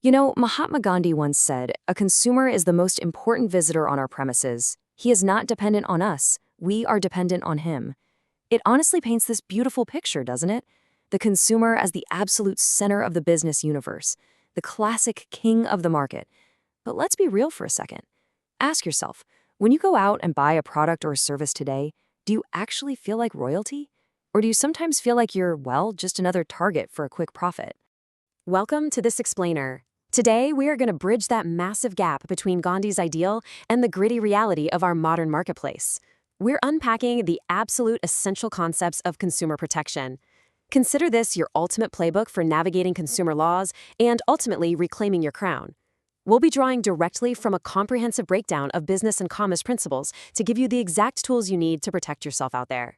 You know, Mahatma Gandhi once said, "A consumer is the most important visitor on our premises. He is not dependent on us. We are dependent on him." It honestly paints this beautiful picture, doesn't it? The consumer as the absolute center of the business universe, the classic king of the market. But let's be real for a second. Ask yourself, when you go out and buy a product or a service today, do you actually feel like royalty? Or do you sometimes feel like you're, well, just another target for a quick profit? Welcome to This Explainer. Today, we are going to bridge that massive gap between Gandhi's ideal and the gritty reality of our modern marketplace. We're unpacking the absolute essential concepts of consumer protection. Consider this your ultimate playbook for navigating consumer laws and ultimately reclaiming your crown. We'll be drawing directly from a comprehensive breakdown of business and commerce principles to give you the exact tools you need to protect yourself out there.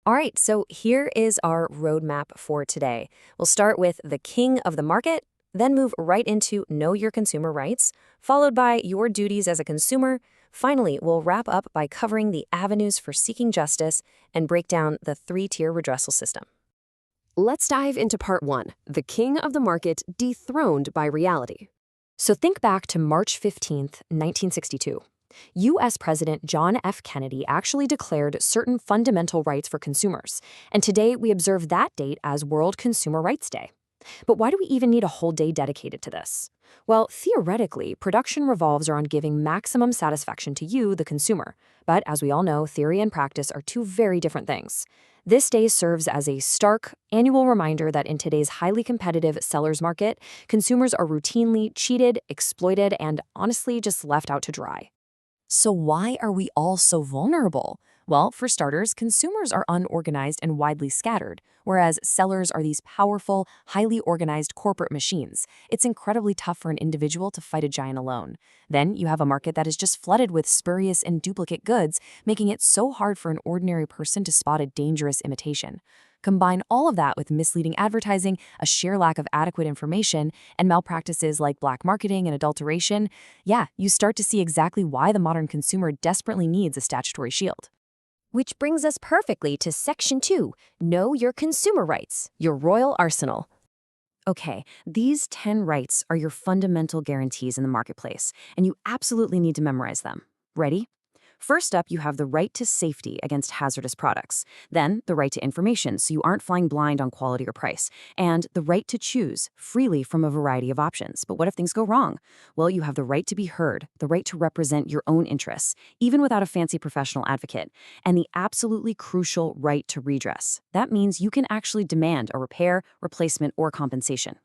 All right, so here is our roadmap for today. We'll start with the king of the market, then move right into know your consumer rights, followed by your duties as a consumer. Finally, we'll wrap up by covering the avenues for seeking justice and break down the three-tier redressal system. Let's dive into part one, the king of the market dethroned by reality. So think back to March 15th, 1962. U.S. President John F. Kennedy actually declared certain fundamental rights for consumers, and today we observe that date as World Consumer Rights Day. But why do we even need a whole day dedicated to this? Well, theoretically, production revolves around giving maximum satisfaction to you, the consumer. But as we all know, theory and practice are two very different things. This day serves as a stark, annual reminder that in today's highly competitive seller's market, consumers are routinely cheated, exploited, and honestly just left out to dry. So why are we all so vulnerable? Well, for starters, consumers are unorganized and widely scattered, whereas sellers are these powerful, highly organized corporate machines. It's incredibly tough for an individual to fight a giant alone. Then you have a market that is just flooded with spurious and duplicate goods, making it so hard for an ordinary person to spot a dangerous imitation. Combine all of that with misleading advertising, a sheer lack of adequate information, and malpractices like black marketing and adulteration, you start to see exactly why the modern consumer desperately needs a statutory shield. Which brings us perfectly to Section 2, Know Your Consumer Rights, your royal arsenal. Okay, these 10 rights are your fundamental guarantees in the marketplace, and you absolutely need to memorize them. Ready? First up, you have the right to safety against hazardous products, then the right to information so you aren't flying blind on quality or price, and the right to choose freely from a variety of options. But what if things go wrong? Well, you have the right to be heard, the right to represent your own interests, even without a fancy professional advocate, and the absolutely crucial right to redress. That means you can actually demand a repair, replacement, or compensation.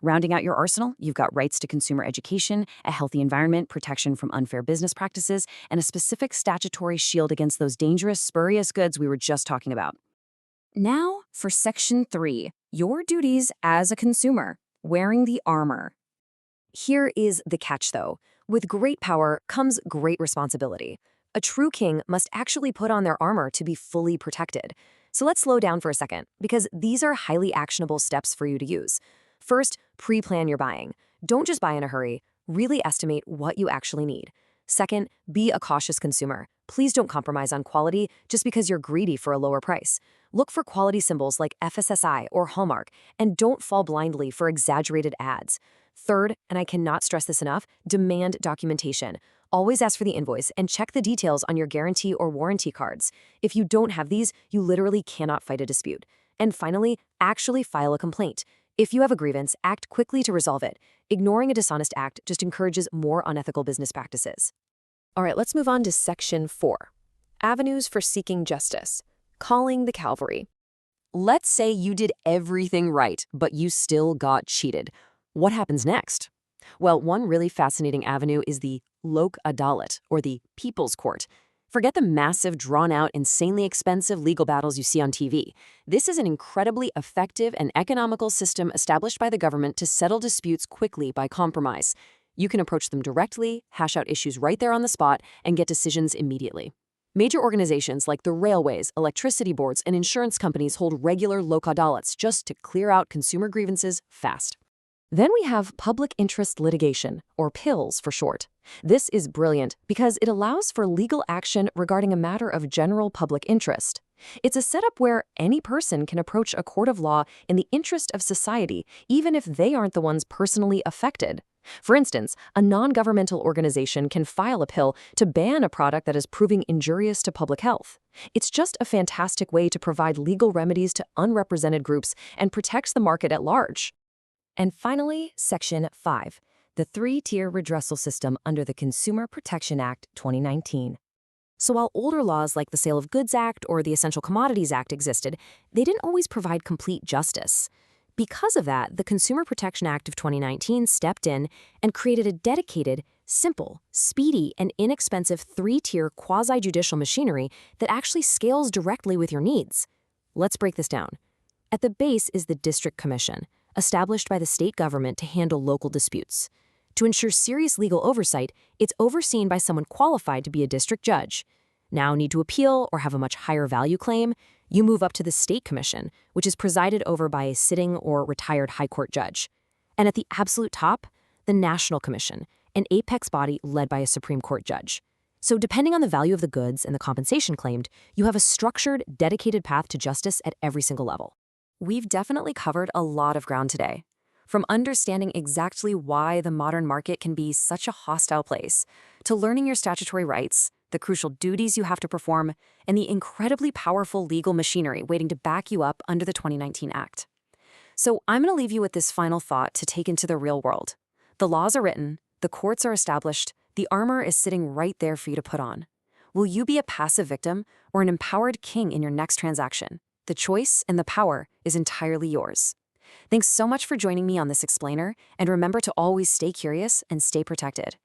Rounding out your arsenal, you've got rights to consumer education, a healthy environment, protection from unfair business practices, and a specific statutory shield against those dangerous, spurious goods we were just talking about. Now for Section 3, your duties as a consumer, wearing the armor. Here is the catch, though. With great power comes great responsibility. A true king must actually put on their armor to be fully protected. So let's slow down for a second, because these are highly actionable steps for you to use. First, pre-plan your buying. Don't just buy in a hurry. Really estimate what you actually need. Second, be a cautious consumer. Please don't compromise on quality just because you're greedy for a lower price. Look for quality symbols like FSSI or Hallmark, and don't fall blindly for exaggerated ads. Third, and I cannot stress this enough, demand documentation. Always ask for the invoice and check the details on your guarantee or warranty cards. If you don't have these, you literally cannot fight a dispute. And finally, actually file a complaint. If you have a grievance, act quickly to resolve it. Ignoring a dishonest act just encourages more unethical business practices. All right, let's move on to Section 4. Avenues for seeking justice. Calling the cavalry. Let's say you did everything right, but you still got cheated. What happens next? Well, one really fascinating avenue is the Lok Adalat, or the People's Court. Forget the massive, drawn-out, insanely expensive legal battles you see on TV. This is an incredibly effective and economical system established by the government to settle disputes quickly by compromise. You can approach them directly, hash out issues right there on the spot, and get decisions immediately. Major organizations like the railways, electricity boards, and insurance companies hold regular Lok Adalats just to clear out consumer grievances fast. Then we have public interest litigation, or PILs for short. This is brilliant because it allows for legal action regarding a matter of general public interest. It's a setup where any person can approach a court of law in the interest of society, even if they aren't the ones personally affected. For instance, a non-governmental organization can file a bill to ban a product that is proving injurious to public health. It's just a fantastic way to provide legal remedies to unrepresented groups and protects the market at large. And finally, Section 5, the three-tier redressal system under the Consumer Protection Act 2019. So while older laws like the Sale of Goods Act or the Essential Commodities Act existed, they didn't always provide complete justice. Because of that, the Consumer Protection Act of 2019 stepped in and created a dedicated, simple, speedy, and inexpensive three-tier quasi-judicial machinery that actually scales directly with your needs. Let's break this down. At the base is the District Commission, established by the state government to handle local disputes. To ensure serious legal oversight, it's overseen by someone qualified to be a district judge. Now need to appeal or have a much higher value claim? You move up to the State Commission, which is presided over by a sitting or retired high court judge. And at the absolute top, the National Commission, an apex body led by a Supreme Court judge. So depending on the value of the goods and the compensation claimed, you have a structured, dedicated path to justice at every single level. We've definitely covered a lot of ground today. From understanding exactly why the modern market can be such a hostile place, to learning your statutory rights, the crucial duties you have to perform, and the incredibly powerful legal machinery waiting to back you up under the 2019 Act. So I'm going to leave you with this final thought to take into the real world. The laws are written, the courts are established, the armor is sitting right there for you to put on. Will you be a passive victim or an empowered king in your next transaction? The choice and the power is entirely yours. Thanks so much for joining me on this explainer, and remember to always stay curious and stay protected.